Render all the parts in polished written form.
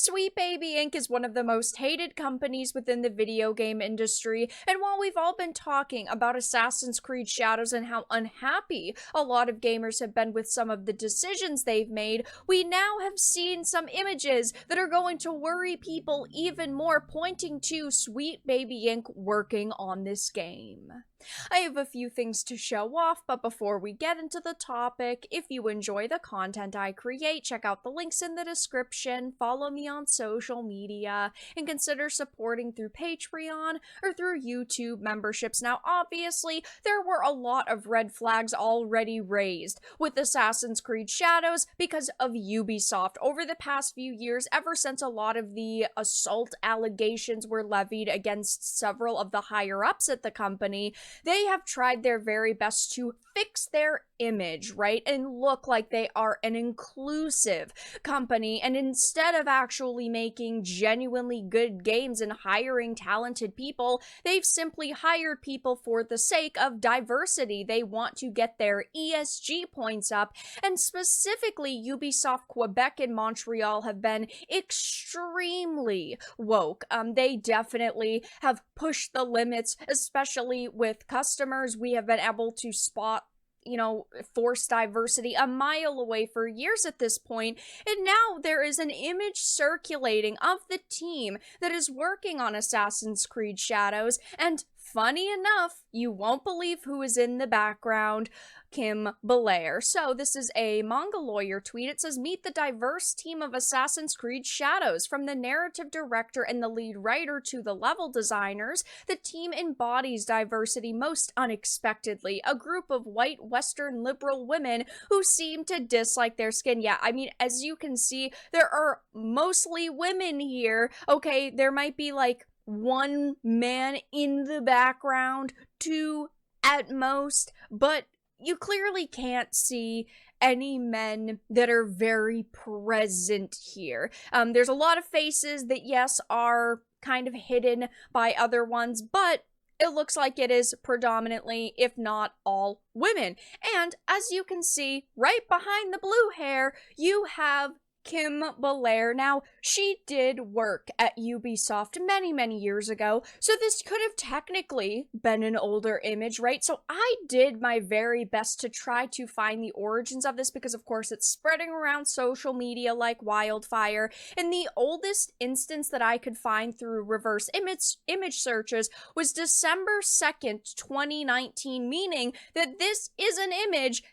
Sweet Baby Inc. is one of the most hated companies within the video game industry, and while we've all been talking about Assassin's Creed Shadows and how unhappy a lot of gamers have been with some of the decisions they've made, we now have seen some images that are going to worry people even more, pointing to Sweet Baby Inc. working on this game. I have a few things to show off, but before we get into the topic, if you enjoy the content I create, check out the links in the description, follow me on social media, and consider supporting through Patreon or through YouTube memberships. Now, obviously, there were a lot of red flags already raised with Assassin's Creed Shadows because of Ubisoft over the past few years, ever since a lot of the assault allegations were levied against several of the higher-ups at the company. They have tried their very best to fix their image, right, and look like they are an inclusive company, and instead of actually making genuinely good games and hiring talented people, they've simply hired people for the sake of diversity. They want to get their ESG points up, and specifically Ubisoft Quebec and Montreal have been extremely woke. They definitely have pushed the limits, especially with customers. We have been able to spot forced diversity a mile away for years at this point, and now there is an image circulating of the team that is working on Assassin's Creed Shadows, and funny enough, you won't believe who is in the background: Kim Belair. So this is a manga lawyer tweet. It says, "Meet the diverse team of Assassin's Creed Shadows. From the narrative director and the lead writer to the level designers, the team embodies diversity most unexpectedly. A group of white Western liberal women who seem to dislike their skin." Yeah, I mean, as you can see, there are mostly women here. Okay, there might be like one man in the background, two at most, but you clearly can't see any men that are very present here. There's a lot of faces that, yes, are kind of hidden by other ones, but it looks like it is predominantly, if not all, women. And as you can see, right behind the blue hair, you have Kim Belair. Now, she did work at Ubisoft many years ago, so this could have technically been an older image, right? So I did my very best to try to find the origins of this because, of course, it's spreading around social media like wildfire, and the oldest instance that I could find through reverse image searches was December 2nd, 2019, meaning that this is an image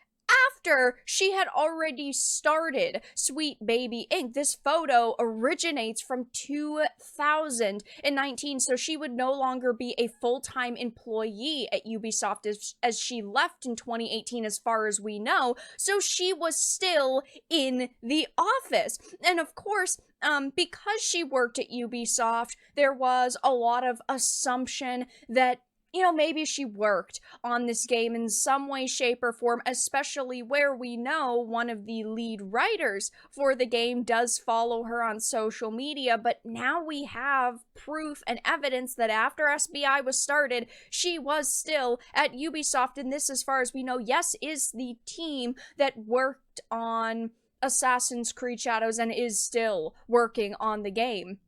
after she had already started Sweet Baby Inc. This photo originates from 2019, so she would no longer be a full-time employee at Ubisoft as she left in 2018, as far as we know, so she was still in the office. And of course, because she worked at Ubisoft, there was a lot of assumption that maybe she worked on this game in some way, shape, or form, especially where we know one of the lead writers for the game does follow her on social media. But now we have proof and evidence that after SBI was started, she was still at Ubisoft, and this, as far as we know, yes, is the team that worked on Assassin's Creed Shadows and is still working on the game.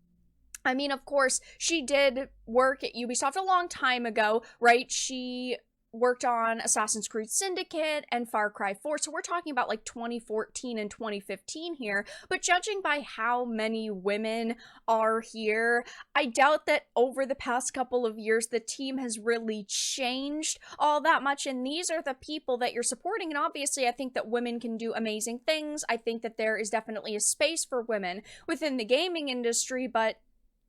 I mean, of course, she did work at Ubisoft a long time ago, right? She worked on Assassin's Creed Syndicate and Far Cry 4, so we're talking about like 2014 and 2015 here, but judging by how many women are here, I doubt that over the past couple of years the team has really changed all that much, and these are the people that you're supporting. And obviously I think that women can do amazing things. I think that there is definitely a space for women within the gaming industry, but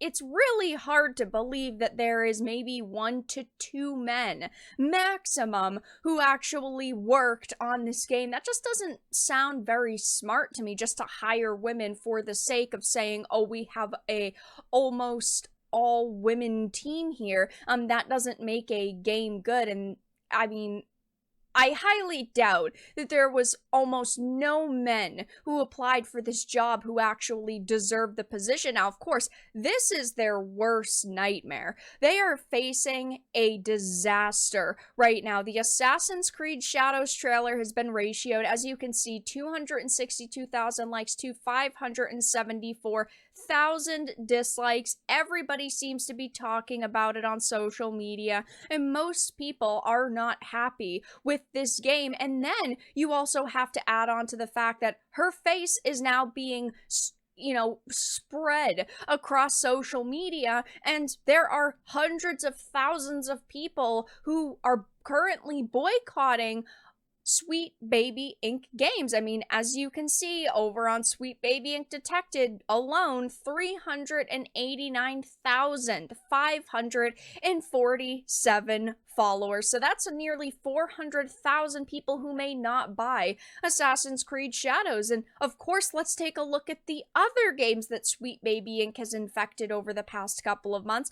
it's really hard to believe that there is maybe 1 to 2 men maximum who actually worked on this game. That just doesn't sound very smart to me, just to hire women for the sake of saying, oh, we have a almost all women team here. That doesn't make a game good. And I mean, I highly doubt that there was almost no men who applied for this job who actually deserved the position. Now, of course, this is their worst nightmare. They are facing a disaster right now. The Assassin's Creed Shadows trailer has been ratioed, as you can see, 262,000 likes to 574,000 thousand dislikes. Everybody seems to be talking about it on social media, and most people are not happy with this game. And then you also have to add on to the fact that her face is now being spread across social media, and there are hundreds of thousands of people who are currently boycotting Sweet Baby Inc. games. I mean, as you can see over on Sweet Baby Inc. Detected alone, 389,547 followers. So that's nearly 400,000 people who may not buy Assassin's Creed Shadows. And of course, let's take a look at the other games that Sweet Baby Inc. has infected over the past couple of months.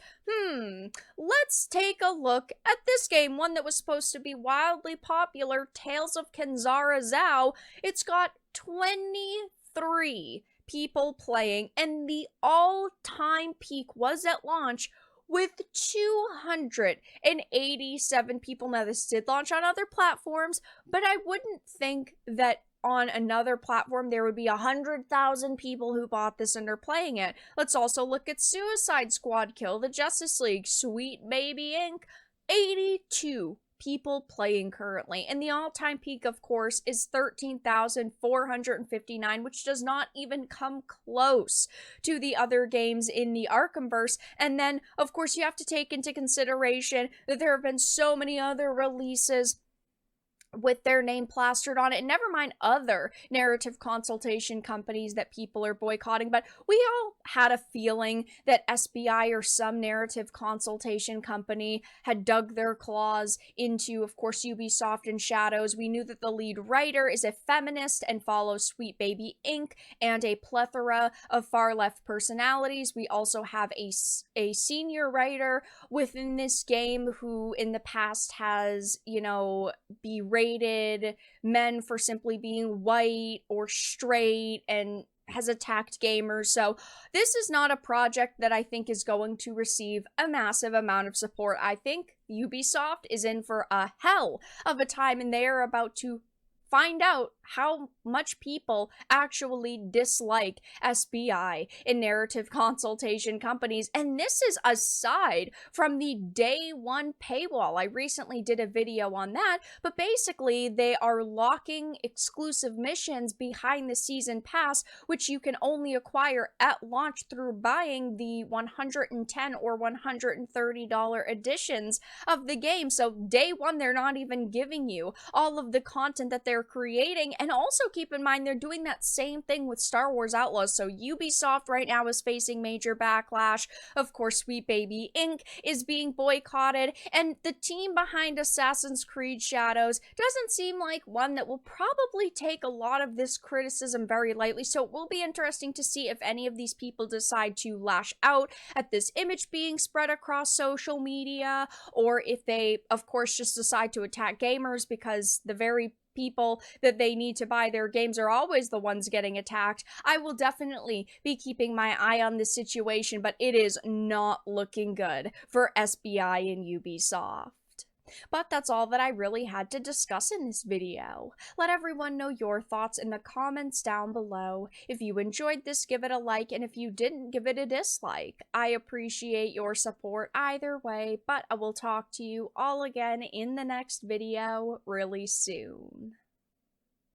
Let's take a look at this game, one that was supposed to be wildly popular, Tales of Kenzara Zhao. It's got 23 people playing, and the all-time peak was at launch with 287 people. Now, this did launch on other platforms, but I wouldn't think that on another platform there would be 100,000 people who bought this and are playing it. Let's also look at Suicide Squad Kill the Justice League, Sweet Baby Inc. 82 people playing currently, and the all-time peak, of course, is 13,459, which does not even come close to the other games in the Arkhamverse. And then, of course, you have to take into consideration that there have been so many other releases with their name plastered on it, and never mind other narrative consultation companies that people are boycotting. But we all had a feeling that SBI or some narrative consultation company had dug their claws into, of course, Ubisoft and Shadows. We knew that the lead writer is a feminist and follows Sweet Baby Inc. and a plethora of far-left personalities. We also have a senior writer within this game who in the past has, berated men for simply being white or straight and has attacked gamers. So this is not a project that I think is going to receive a massive amount of support. I think Ubisoft is in for a hell of a time, and they are about to find out how much people actually dislike SBI in narrative consultation companies. And this is aside from the day one paywall. I recently did a video on that, but basically they are locking exclusive missions behind the season pass, which you can only acquire at launch through buying the $110 or $130 editions of the game. So day one, they're not even giving you all of the content that they're creating. And also keep in mind, they're doing that same thing with Star Wars Outlaws. So Ubisoft right now is facing major backlash. Of course, Sweet Baby Inc. is being boycotted, and the team behind Assassin's Creed Shadows doesn't seem like one that will probably take a lot of this criticism very lightly. So it will be interesting to see if any of these people decide to lash out at this image being spread across social media, or if they, of course, just decide to attack gamers, because the very people that they need to buy their games are always the ones getting attacked. I will definitely be keeping my eye on this situation, but it is not looking good for SBI and Ubisoft. But that's all that I really had to discuss in this video. Let everyone know your thoughts in the comments down below. If you enjoyed this, give it a like, and if you didn't, give it a dislike. I appreciate your support either way, but I will talk to you all again in the next video really soon.